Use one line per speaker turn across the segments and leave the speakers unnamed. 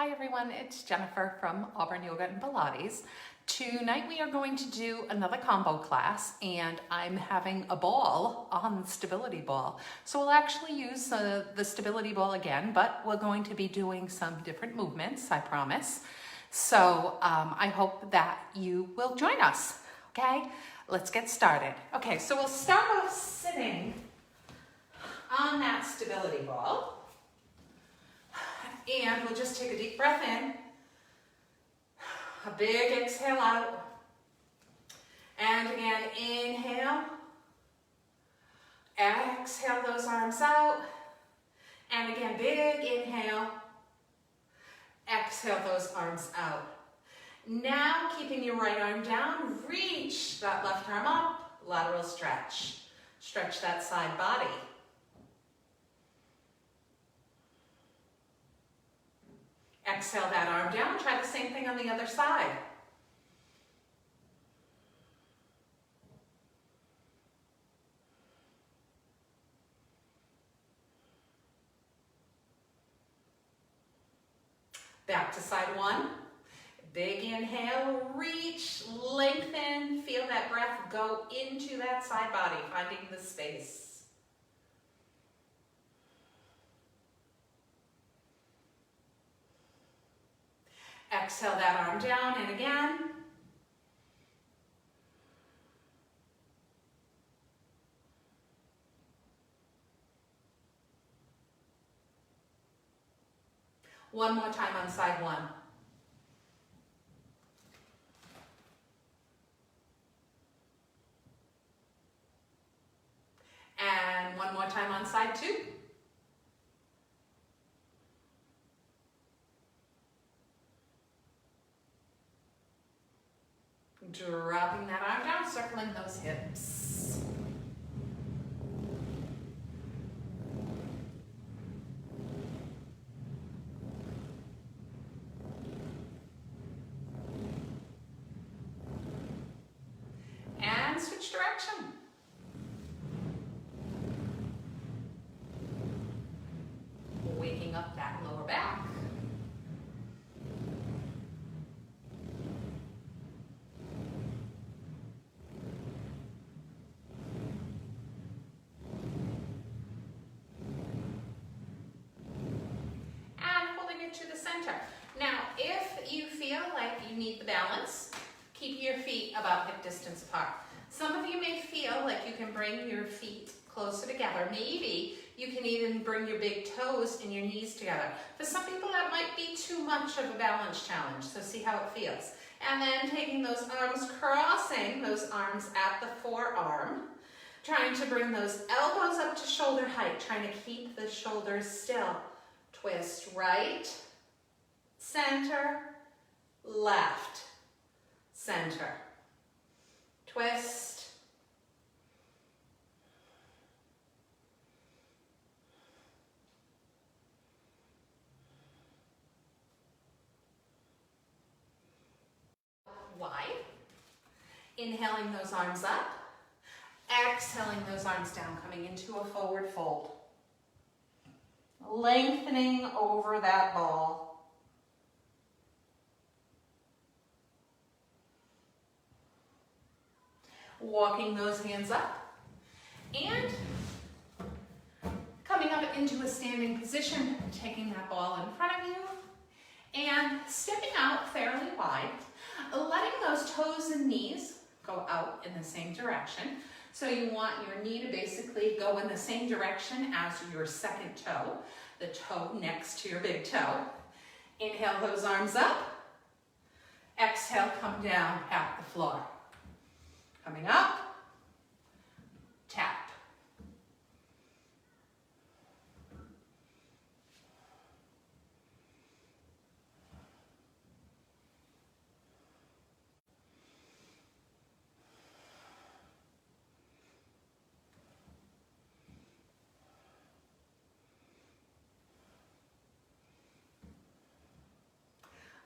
Hi everyone, it's Jennifer from Auburn Yoga and Pilates. Tonight we are going to do another combo class and I'm having a ball on the stability ball. So we'll actually use the stability ball again, but we're going to be doing some different movements, I promise. So I hope that you will join us, okay? Let's get started. Okay, so we'll start off sitting on that stability ball. And we'll just take a deep breath in, a big exhale out, and again, inhale, exhale those arms out, and again, big inhale, exhale those arms out. Now, keeping your right arm down, reach that left arm up, lateral stretch. Stretch that side body. Exhale that arm down. Try the same thing on the other side. Back to side one. Big inhale, reach, lengthen. Feel that breath go into that side body, finding the space. Exhale that arm down and again. One more time on side one. And one more time on side two. Dropping that arm down, circling those hips. And switch direction. Waking up that lower back. To the center. Now, if you feel like you need the balance, keep your feet about hip distance apart. Some of you may feel like you can bring your feet closer together. Maybe you can even bring your big toes and your knees together. For some people, that might be too much of a balance challenge, so see how it feels. And then taking those arms, crossing those arms at the forearm, trying to bring those elbows up to shoulder height, trying to keep the shoulders still. Twist right, center, left, center. Twist. Wide. Inhaling those arms up. Exhaling those arms down, coming into a forward fold. Lengthening over that ball. Walking those hands up and coming up into a standing position, taking that ball in front of you and stepping out fairly wide, letting those toes and knees go out in the same direction. So you want your knee to basically go in the same direction as your second toe, the toe next to your big toe. Inhale those arms up. Exhale, come down at the floor. Coming up, tap.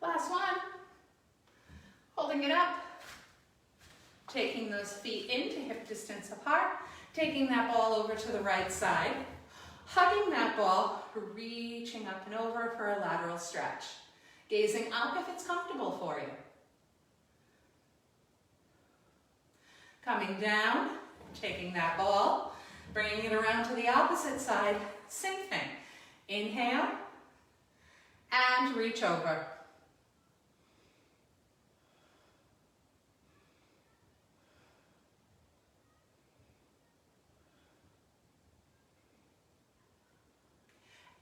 Last one. Holding it up. Taking those feet into hip distance apart. Taking that ball over to the right side. Hugging that ball, reaching up and over for a lateral stretch. Gazing up if it's comfortable for you. Coming down, taking that ball, bringing it around to the opposite side, same thing. Inhale, and reach over.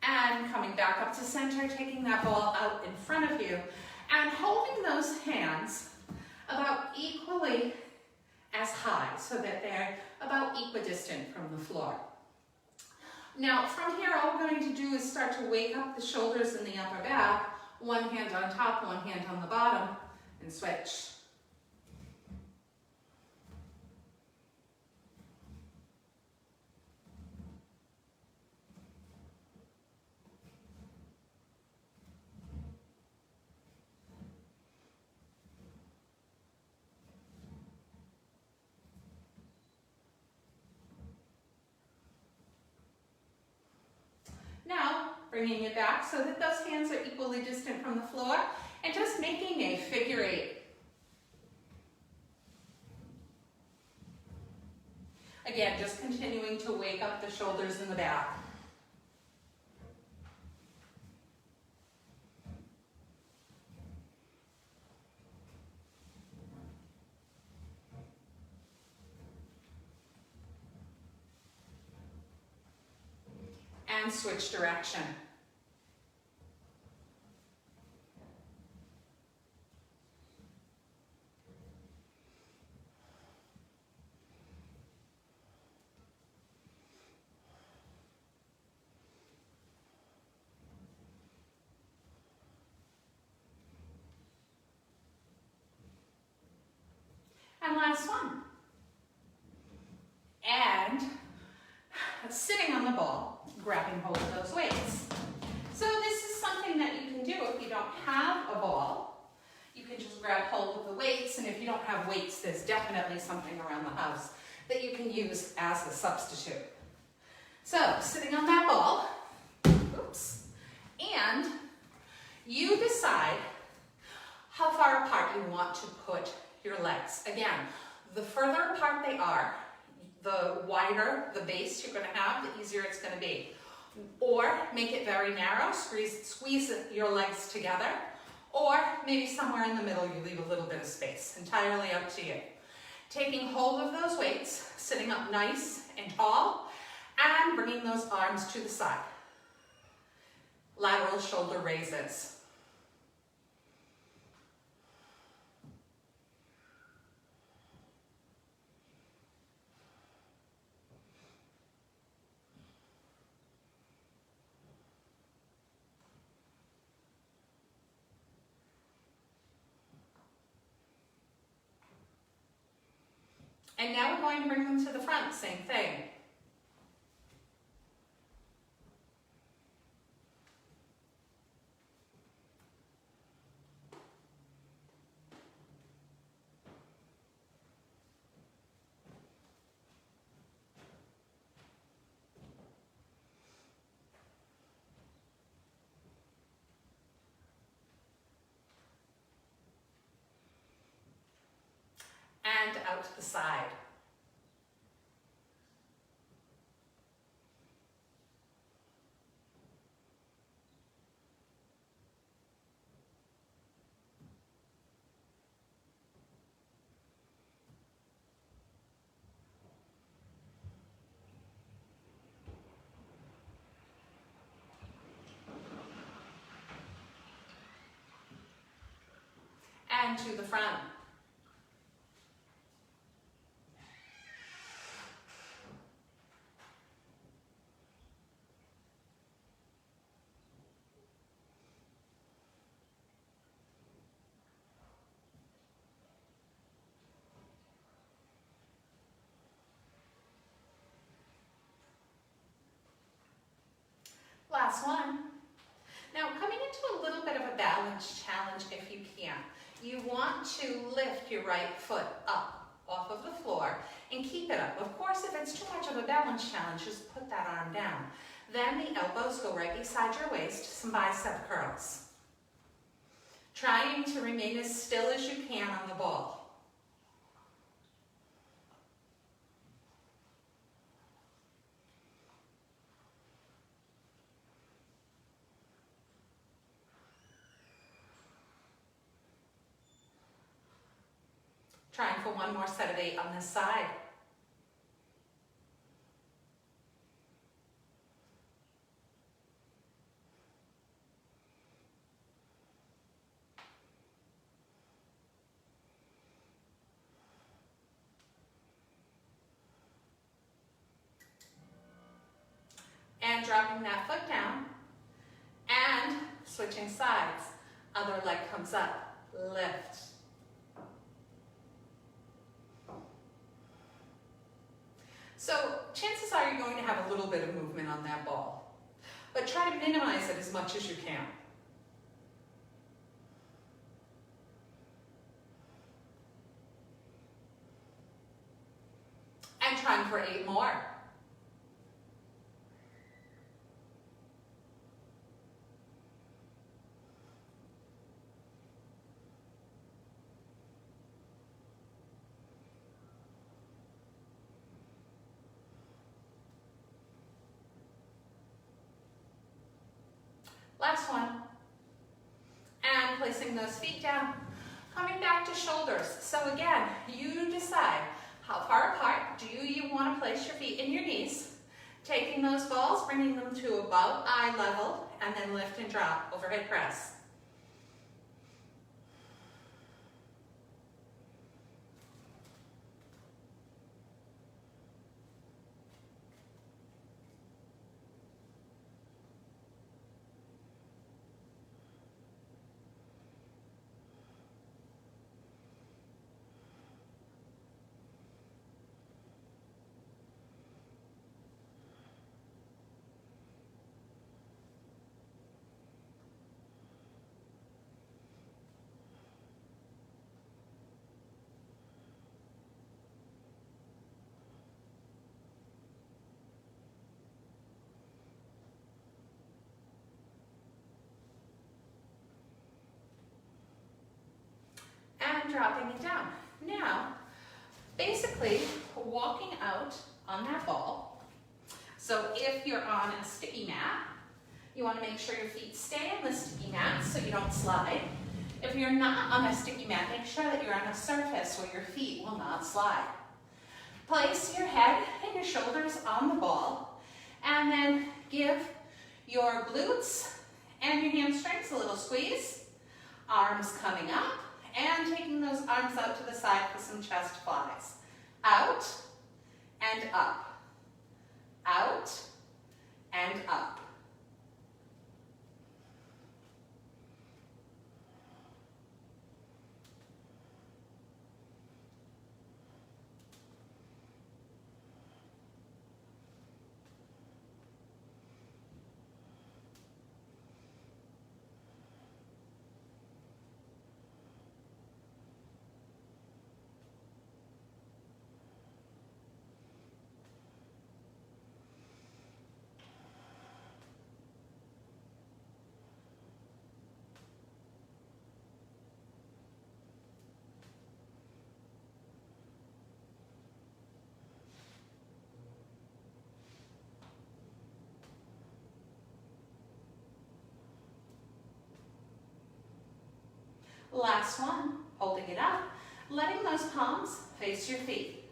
And coming back up to center, taking that ball out in front of you, and holding those hands about equally as high, so that they're about equidistant from the floor. Now, from here, all we're going to do is start to wake up the shoulders and the upper back, one hand on top, one hand on the bottom, and switch. Now, bringing it back so that those hands are equally distant from the floor, and just making a figure eight. Again, just continuing to wake up the shoulders and the back. And switch direction. And last one. And sitting on the ball, grabbing hold of those weights. So this is something that you can do if you don't have a ball. You can just grab hold of the weights, and if you don't have weights, there's definitely something around the house that you can use as a substitute. So, sitting on that ball, oops, and you decide how far apart you want to put your legs. Again, the further apart they are, the wider the base you're going to have, the easier it's going to be. Or make it very narrow, squeeze your legs together, or maybe somewhere in the middle you leave a little bit of space. Entirely up to you. Taking hold of those weights, sitting up nice and tall, and bringing those arms to the side. Lateral shoulder raises. And now we're going to bring them to the front, same thing. And out to the side. And to the front. Last one. Now, coming into a little bit of a balance challenge if you can. You want to lift your right foot up off of the floor and keep it up. Of course, if it's too much of a balance challenge, just put that arm down. Then the elbows go right beside your waist, some bicep curls. to remain as still as you can on the ball. Trying for one more set of 8 on this side. And dropping that foot down and switching sides. Other leg comes up, lift. So chances are you're going to have a little bit of movement on that ball, but try to minimize it as much as you can. And trying for 8 more. Last one. And placing those feet down, coming back to shoulders. So again, you decide how far apart do you want to place your feet in your knees, taking those balls, bringing them to about eye level, and then lift and drop, overhead press. And dropping it down. Now, basically walking out on that ball. So if you're on a sticky mat, you want to make sure your feet stay on the sticky mat so you don't slide. If you're not on a sticky mat, make sure that you're on a surface where your feet will not slide. Place your head and your shoulders on the ball, and then give your glutes and your hamstrings a little squeeze. Arms coming up, and taking those arms out to the side for some chest flies. Out and up. Out and up. Last one, holding it up, letting those palms face your feet.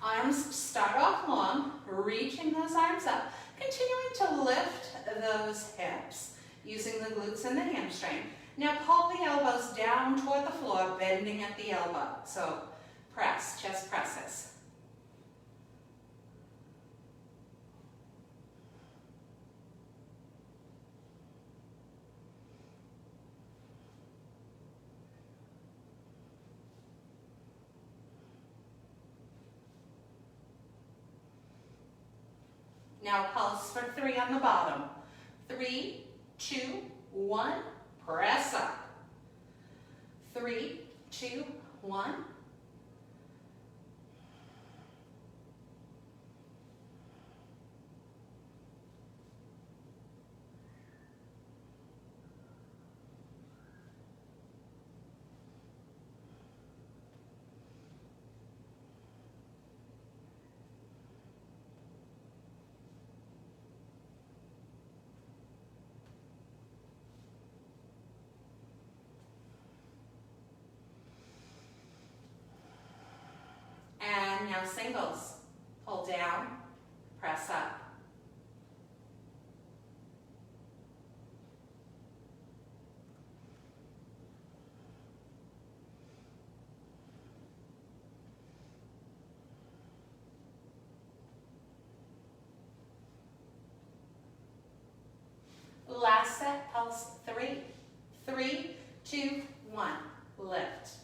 Arms start off long, reaching those arms up, continuing to lift those hips, using the glutes and the hamstring. Now pull the elbows down toward the floor, bending at the elbow. So press, chest presses. Now pulse for 3 on the bottom. 3, 2, 1, press up. 3, 2, 1. And now singles. Pull down, press up. Last set, pulse 3. 3, 2, 1, lift.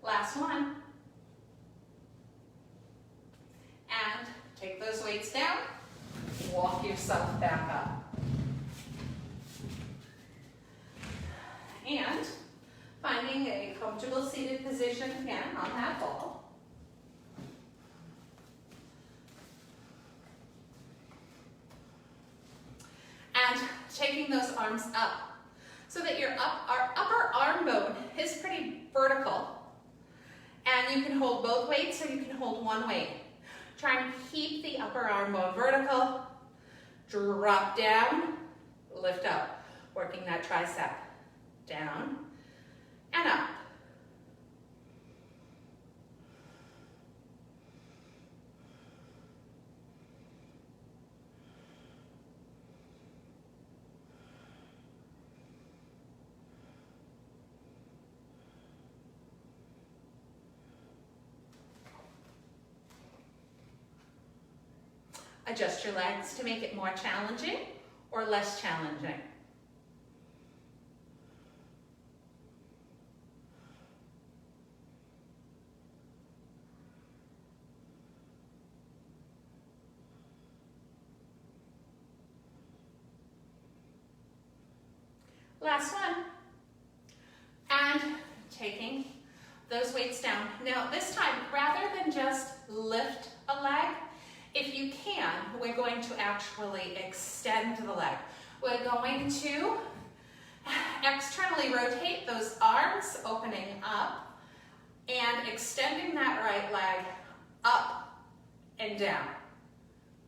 Last one. And take those weights down, walk yourself back up. And finding a comfortable seated position again on that ball. And taking those arms up so that our upper arm bone is pretty vertical. And you can hold both weights or you can hold one weight. Try and keep the upper arm bone vertical. Drop down, lift up. Working that tricep. Down and up. Adjust your legs to make it more challenging or less challenging. Last one. And taking those weights down. Now this time, rather than just lift a leg, if you can, we're going to actually extend the leg. We're going to externally rotate those arms, opening up, and extending that right leg up and down,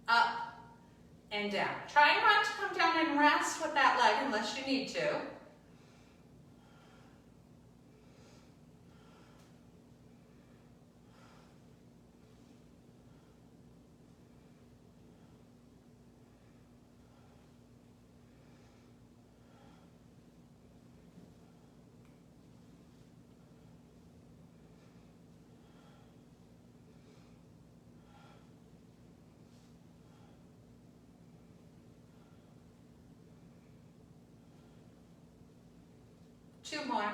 up and down. Try not to come down and rest with that leg unless you need to. Two more.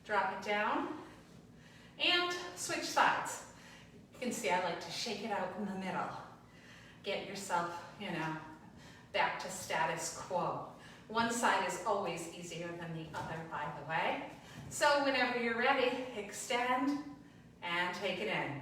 Drop it down and switch sides. You can see I like to shake it out in the middle. Get yourself, back to status quo. One side is always easier than the other, by the way. So whenever you're ready, extend and take it in.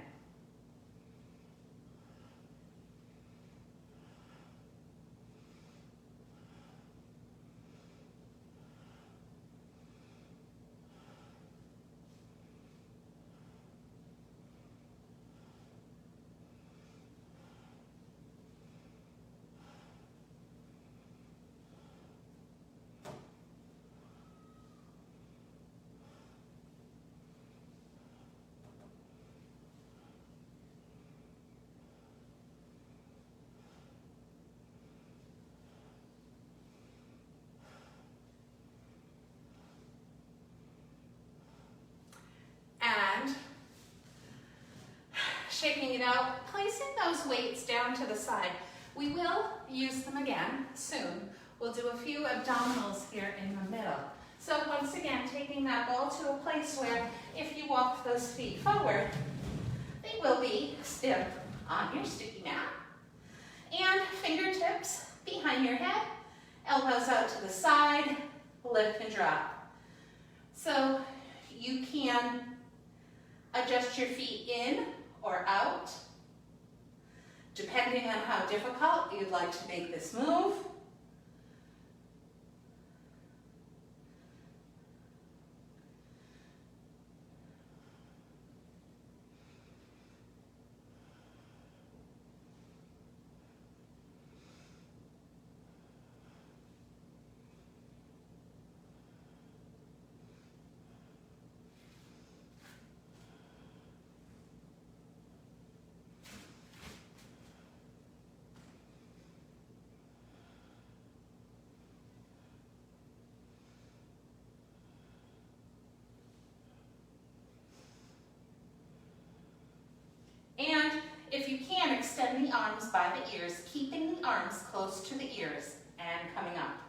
Shaking it out, placing those weights down to the side. We will use them again soon. We'll do a few abdominals here in the middle. So once again, taking that ball to a place where if you walk those feet forward, they will be stiff on your sticky mat. And fingertips behind your head, elbows out to the side, lift and drop. So you can adjust your feet in or out. depending on how difficult you'd like to make this move. And if you can, extend the arms by the ears, keeping the arms close to the ears and coming up.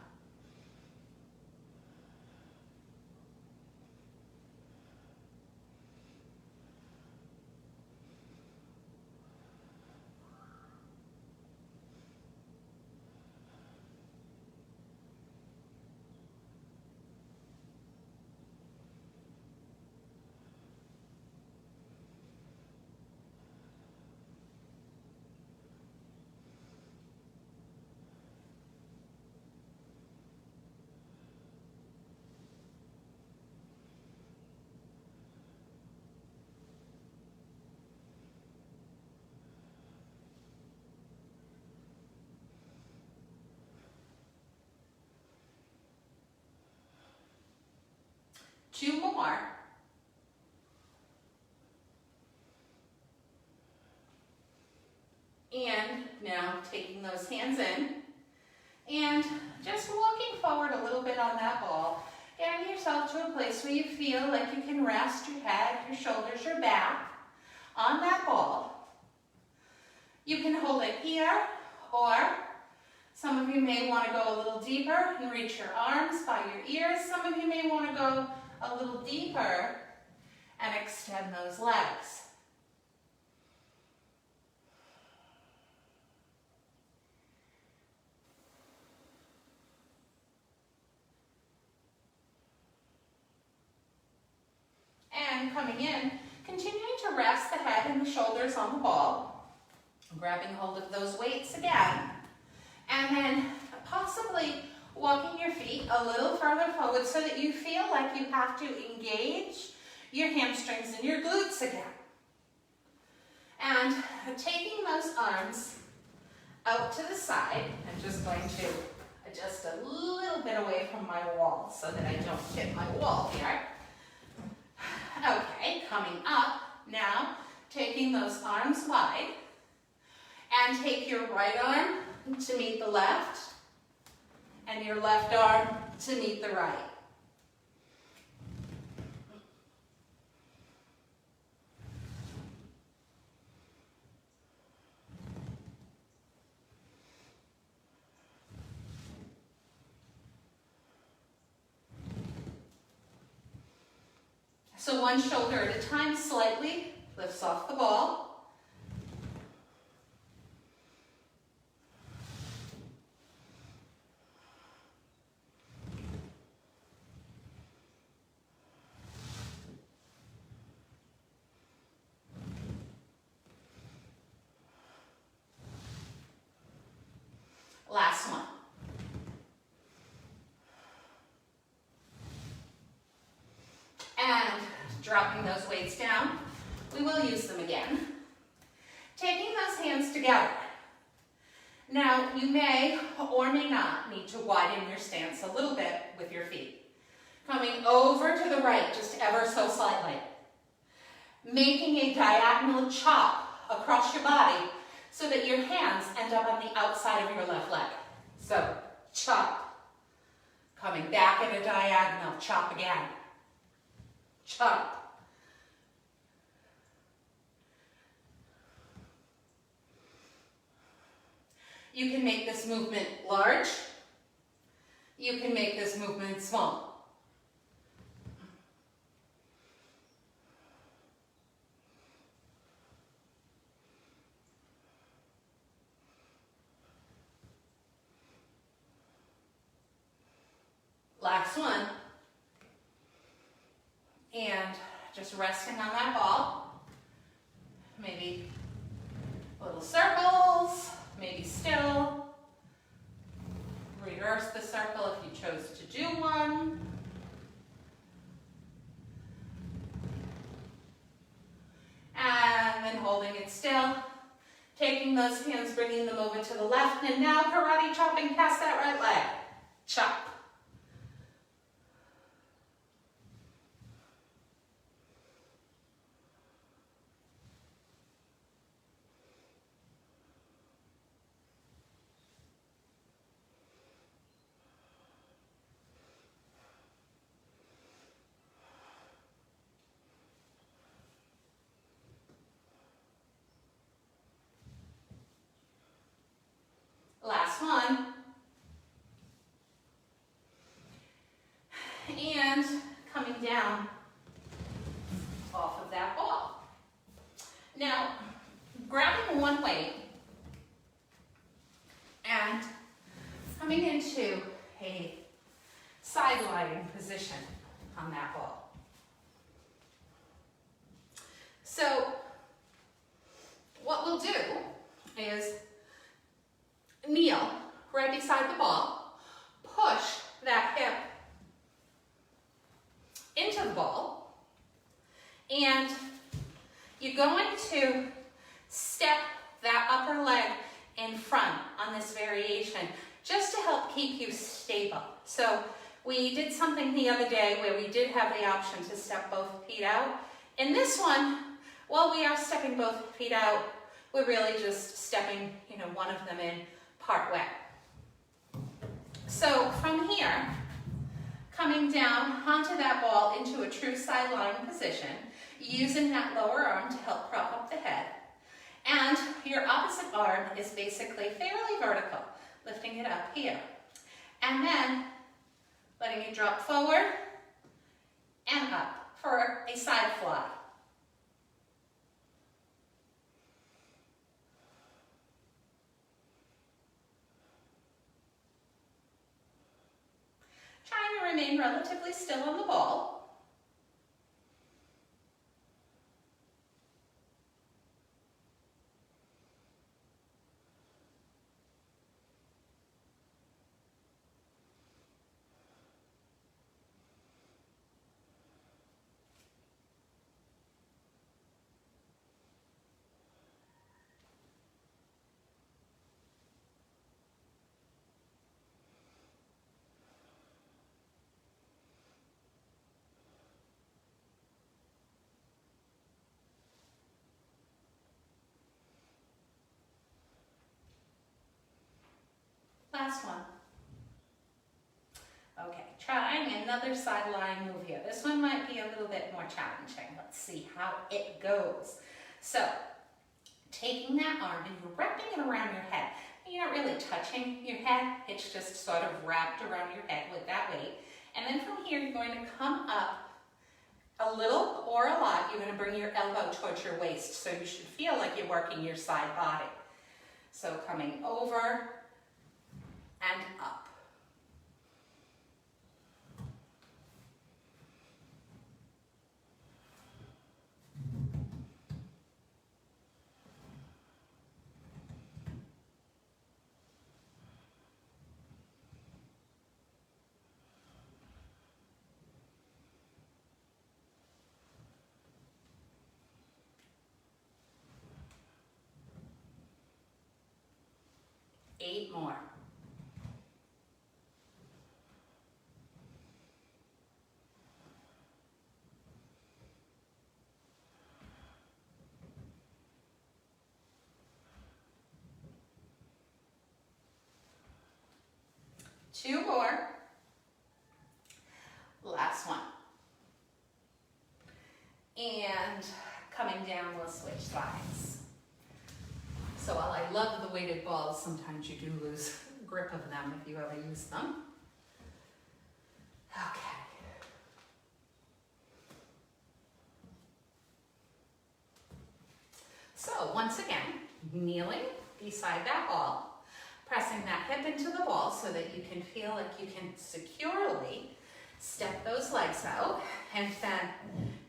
Two more. And now taking those hands in and just walking forward a little bit on that ball, getting yourself to a place where you feel like you can rest your head, your shoulders, your back on that ball. You can hold it here, or some of you may want to go a little deeper and reach your arms by your ears. Some of you may want to go a little deeper and extend those legs. And coming in, continuing to rest the head and the shoulders on the ball, grabbing hold of those weights again, and then possibly walking your feet a little further forward so that you feel like you have to engage your hamstrings and your glutes again. And taking those arms out to the side, I'm just going to adjust a little bit away from my wall so that I don't hit my wall here. Okay, coming up now, taking those arms wide, and take your right arm to meet the left, and your left arm to meet the right. So one shoulder at a time, slightly lifts off the ball. Last one. And dropping those weights down, we will use them again. Taking those hands together. Now, you may or may not need to widen your stance a little bit with your feet. Coming over to the right, just ever so slightly. Making a diagonal chop across your body so that your hands end up on the outside of your left leg. So, chop. Coming back at a diagonal, chop again. Chop. You can make this movement large. You can make this movement small. Last one. And just resting on that ball. Maybe Little circles, maybe still. Reverse the circle if you chose to do one. And then holding it still. Taking those hands, bringing them over to the left, and now karate chopping past that right leg. Chop. Last one. And coming down off of that ball. Now, grabbing one weight and coming into a side gliding position on that ball. So, what we'll do is kneel right beside the ball, push that hip into the ball, and you're going to step that upper leg in front on this variation just to help keep you stable. So we did something the other day where we did have the option to step both feet out. In this one, while we are stepping both feet out, we're really just stepping, one of them in part way. So from here, coming down onto that ball into a true side lying position, using that lower arm to help prop up the head. And your opposite arm is basically fairly vertical, lifting it up here. And then letting it drop forward and up for a side fly. Trying to remain relatively still on the ball. Last one. Okay, trying another side lying move here. This one might be a little bit more challenging. Let's see how it goes. So, taking that arm and you're wrapping it around your head. You're not really touching your head. It's just sort of wrapped around your head with that weight. And then from here, you're going to come up a little or a lot. You're going to bring your elbow towards your waist. So you should feel like you're working your side body. So coming over and up. Eight more. Two more. Last one. And coming down, we'll switch sides. So while I love the weighted balls, sometimes you do lose grip of them if you ever use them. Okay. So once again, kneeling beside that ball, pressing that hip into the ball so that you can feel like you can securely step those legs out, and then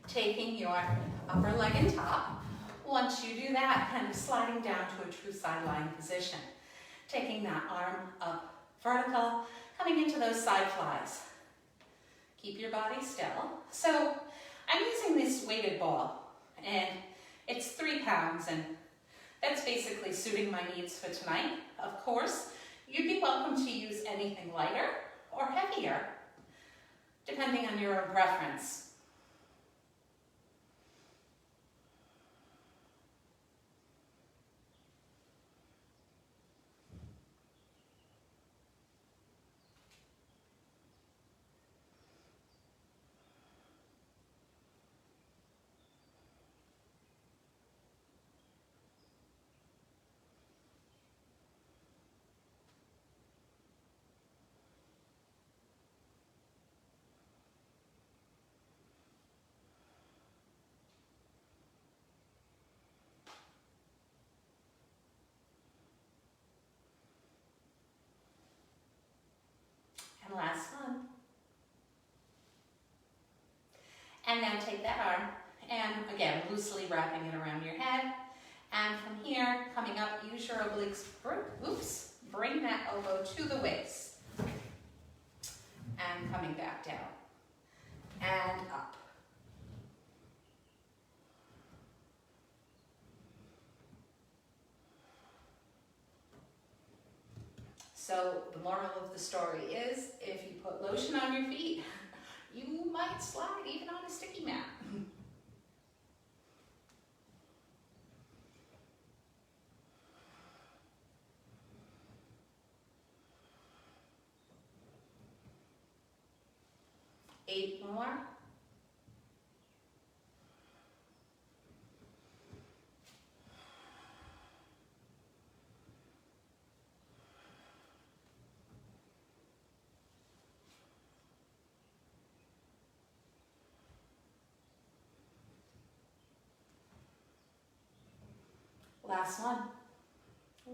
taking your upper leg and top, Once you do that, kind of sliding down to a true side lying position. Taking that arm up vertical, coming into those side flies. Keep your body still. So I'm using this weighted ball, and it's 3 pounds, and that's basically suiting my needs for tonight. Of course, you'd be welcome to use anything lighter or heavier, depending on your own preference. And last one. And now take that arm and again, loosely wrapping it around your head. And from here, coming up, use your obliques, oops, bring that elbow to the waist. And coming back down and up. So the moral of the story is, if you put lotion on your feet, you might slide even on a sticky mat. Eight more. Last one.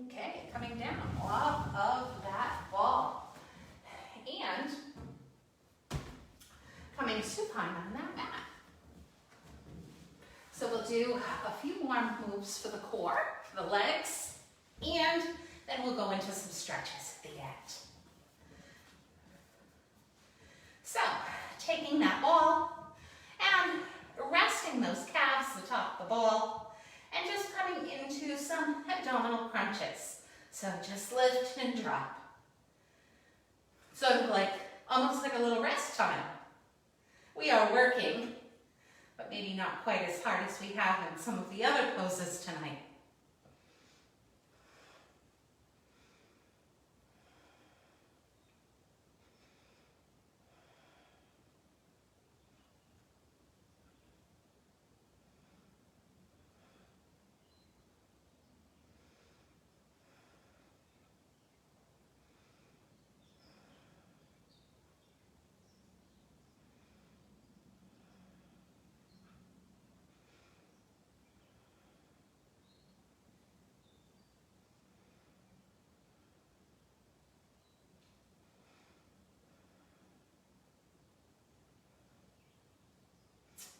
Okay, coming down off of that ball. And coming supine on that mat. So we'll do a few more moves for the core, for the legs, and then we'll go into some stretches at the end. So, taking that ball and resting those calves atop the ball, and just coming into some abdominal crunches. So just lift and drop. Sort of like, almost like a little rest time. We are working, but maybe not quite as hard as we have in some of the other poses tonight.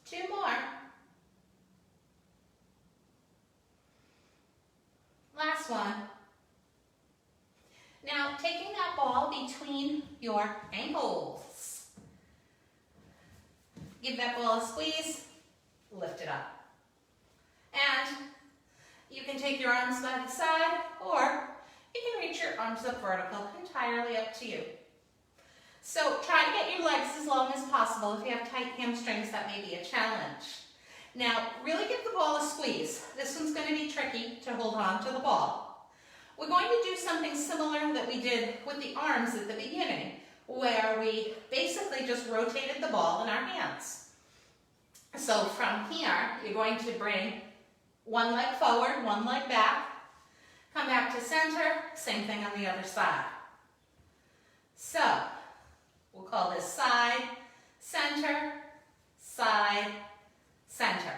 Two more. Last one. Now, taking that ball between your ankles. Give that ball a squeeze, lift it up. And you can take your arms by the side, or you can reach your arms up vertical, entirely up to you. So try to get your legs as long as possible. If you have tight hamstrings, that may be a challenge. Now, really give the ball a squeeze. This one's going to be tricky to hold on to the ball. We're going to do something similar that we did with the arms at the beginning, where we basically just rotated the ball in our hands. So from here, you're going to bring one leg forward, one leg back, come back to center, same thing on the other side. So, we'll call this side, center, side, center.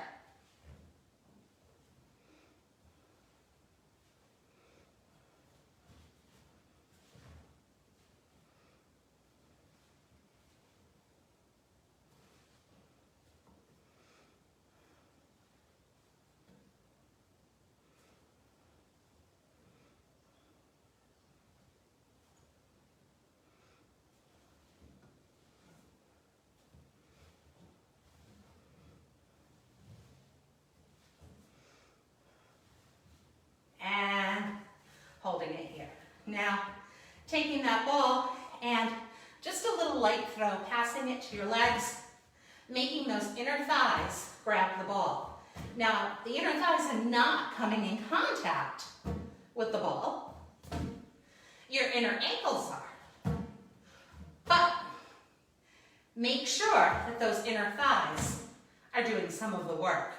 taking that ball and just a little light throw, passing it to your legs, making those inner thighs grab the ball. Now, the inner thighs are not coming in contact with the ball. Your inner ankles are. But make sure that those inner thighs are doing some of the work.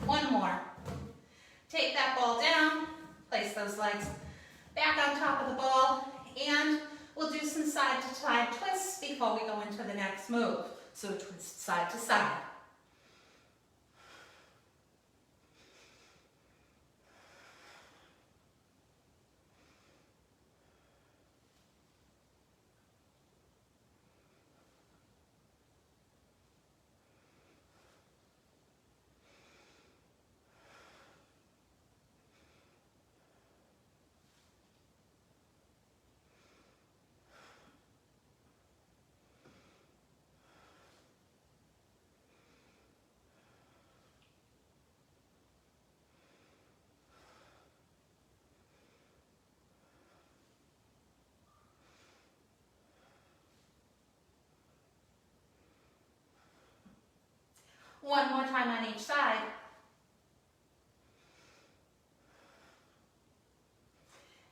One more. Take that ball down, place those legs back on top of the ball, and we'll do some side to side twists before we go into the next move. So twist side to side. One more time on each side.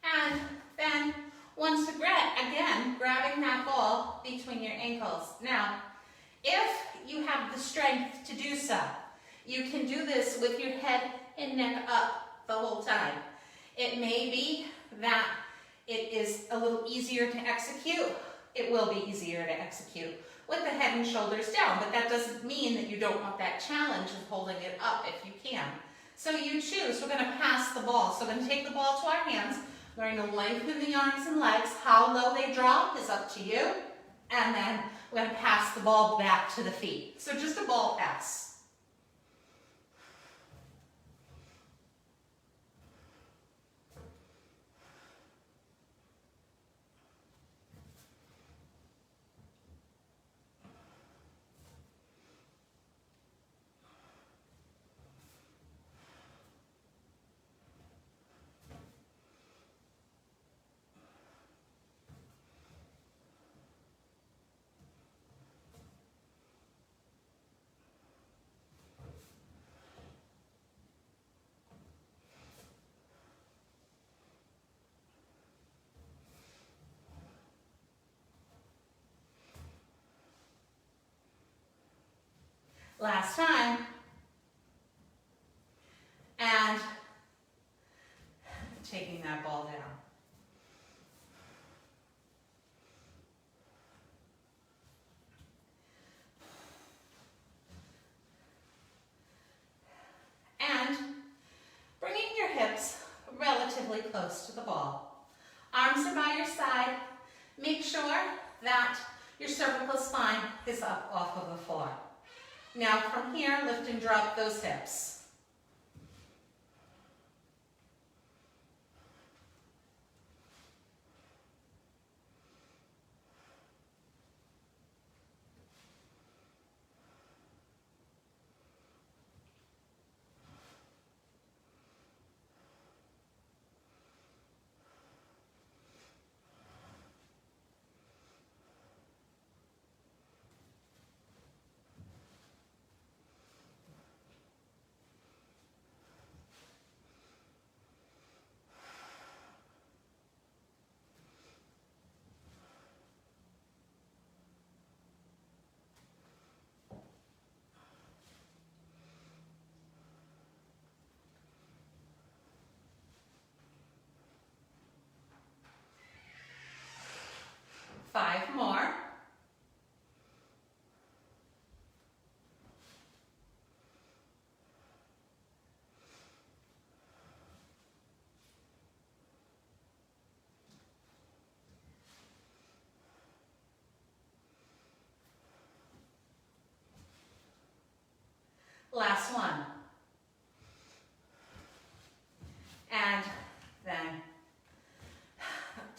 And then once again, grabbing that ball between your ankles. Now, if you have the strength to do so, you can do this with your head and neck up the whole time. It may be that it is a little easier to execute. It will be easier to execute with the head and shoulders down, but that doesn't mean that you don't want that challenge of holding it up if you can. So you choose. We're going to pass the ball. So we're going to take the ball to our hands. We're going to lengthen the arms and legs. How low they drop is up to you. And then we're going to pass the ball back to the feet. So just a ball pass. Last time. And taking that ball down. And bringing your hips relatively close to the ball. Arms are by your side. Make sure that your cervical spine is up off of the floor. Now from here, lift and drop those hips.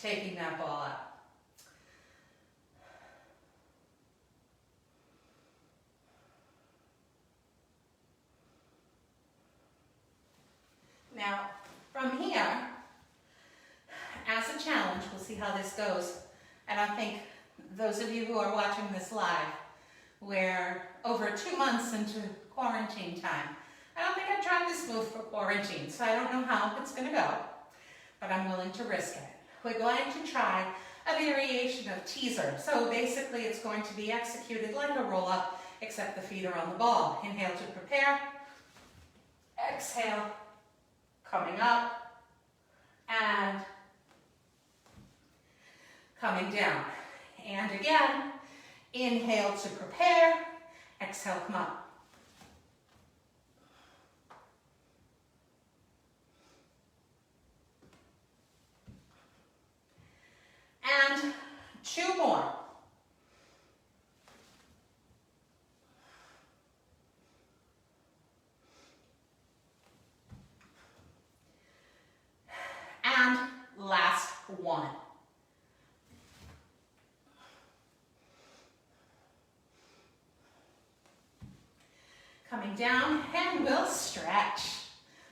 taking that ball up. Now, from here, as a challenge, we'll see how this goes. And I think those of you who are watching this live, we're over 2 months into quarantine time. I don't think I've tried this move for quarantine, so I don't know how it's going to go, but I'm willing to risk it. We're going to try a variation of teaser. So basically it's going to be executed like a roll-up, except the feet are on the ball. Inhale to prepare, exhale, coming up, and coming down. And again, inhale to prepare, exhale, come up. And 2 more. And last one. Coming down, and we'll stretch.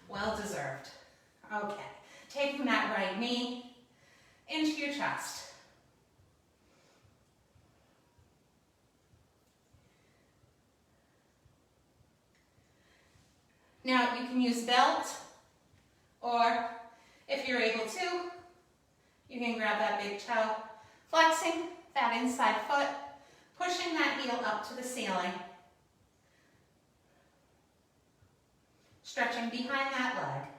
Well deserved. Okay, taking that right knee into your chest. Now you can use belt, or if you're able to, you can grab that big toe, flexing that inside foot, pushing that heel up to the ceiling, stretching behind that leg.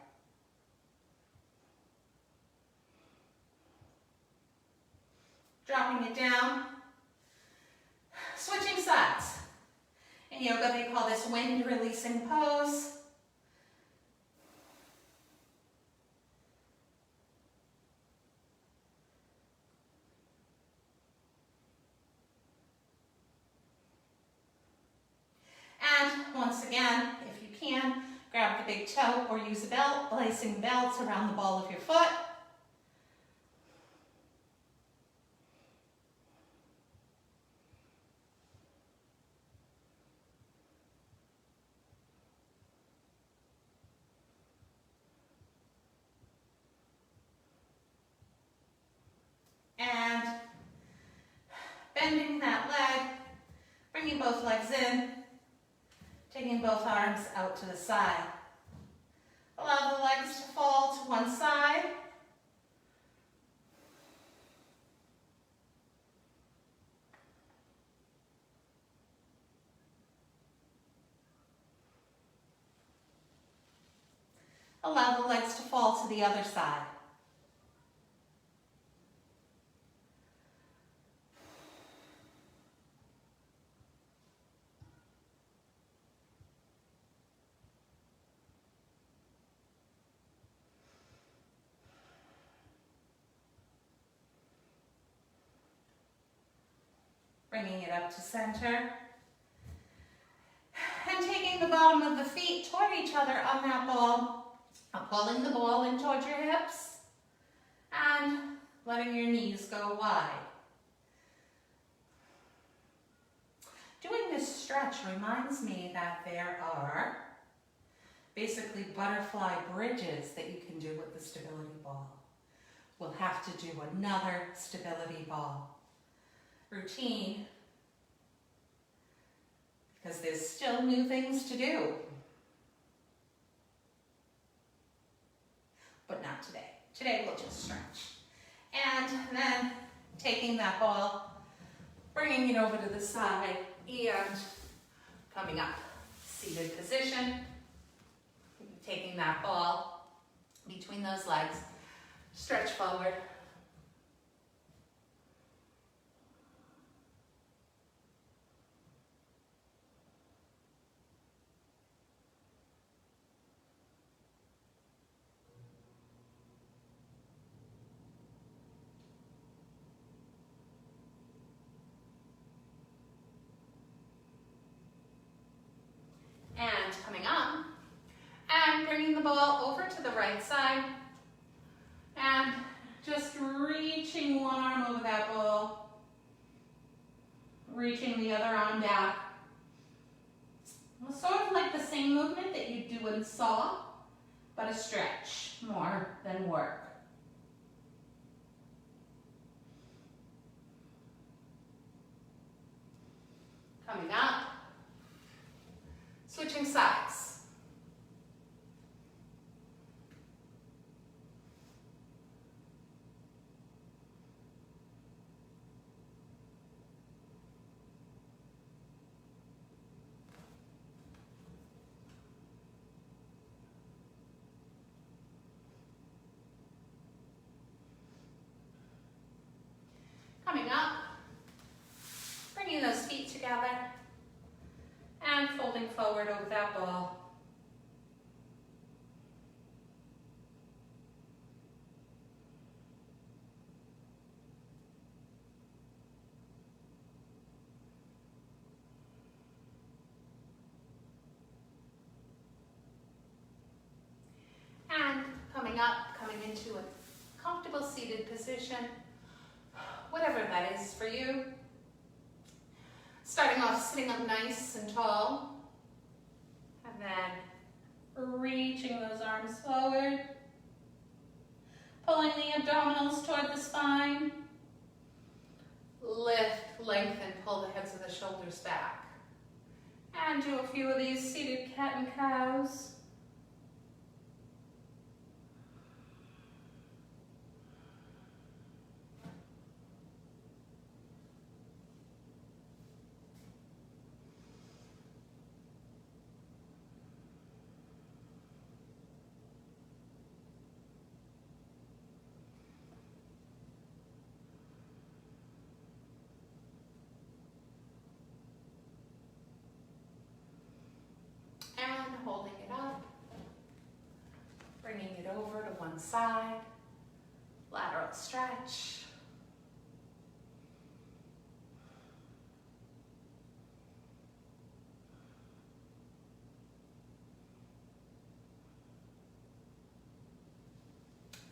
Dropping it down, switching sides. In yoga, they call this wind releasing pose. And once again, if you can, grab the big toe or use a belt, placing belts around the ball of your foot. And bending that leg, bringing both legs in, taking both arms out to the side. Allow the legs to fall to one side. Allow the legs to fall to the other side. Bringing it up to center. And taking the bottom of the feet toward each other on that ball. Pulling the ball in towards your hips. And letting your knees go wide. Doing this stretch reminds me that there are basically butterfly bridges that you can do with the stability ball. We'll have to do another stability ball routine because there's still new things to do. But not today. Today we'll just stretch. And then taking that ball, bringing it over to the side and coming up. Seated position. Taking that ball between those legs. Stretch forward. And coming up, and bringing the ball over to the right side, and Just reaching one arm over that ball, reaching the other arm back. Sort of like the same movement that you do in saw, but a stretch more than work. Coming up, switching sides. Coming up, bringing those feet together and folding forward over that ball. And coming up, coming into a comfortable seated position, whatever that is for you. Starting off sitting up nice and tall, and then reaching those arms forward, pulling the abdominals toward the spine, lift, lengthen, pull the heads of the shoulders back, and do a few of these seated cat and cows. And holding it up, bringing it over to one side, lateral stretch.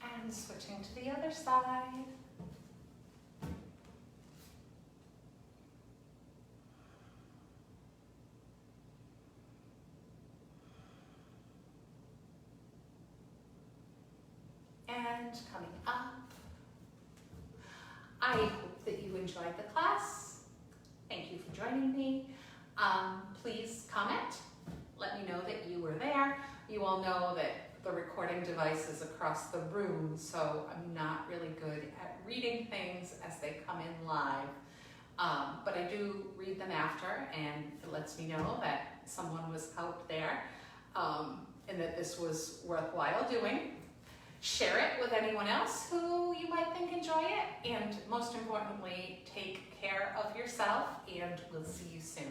And switching to the other side. And coming up. I hope that you enjoyed the class. Thank you for joining me. Please comment. Let me know that you were there. You all know that the recording device is across the room, so I'm not really good at reading things as they come in live. But I do read them after, and it lets me know that someone was out there and that this was worthwhile doing. Share it with anyone else who you might think enjoy it, and most importantly, take care of yourself, and we'll see you soon.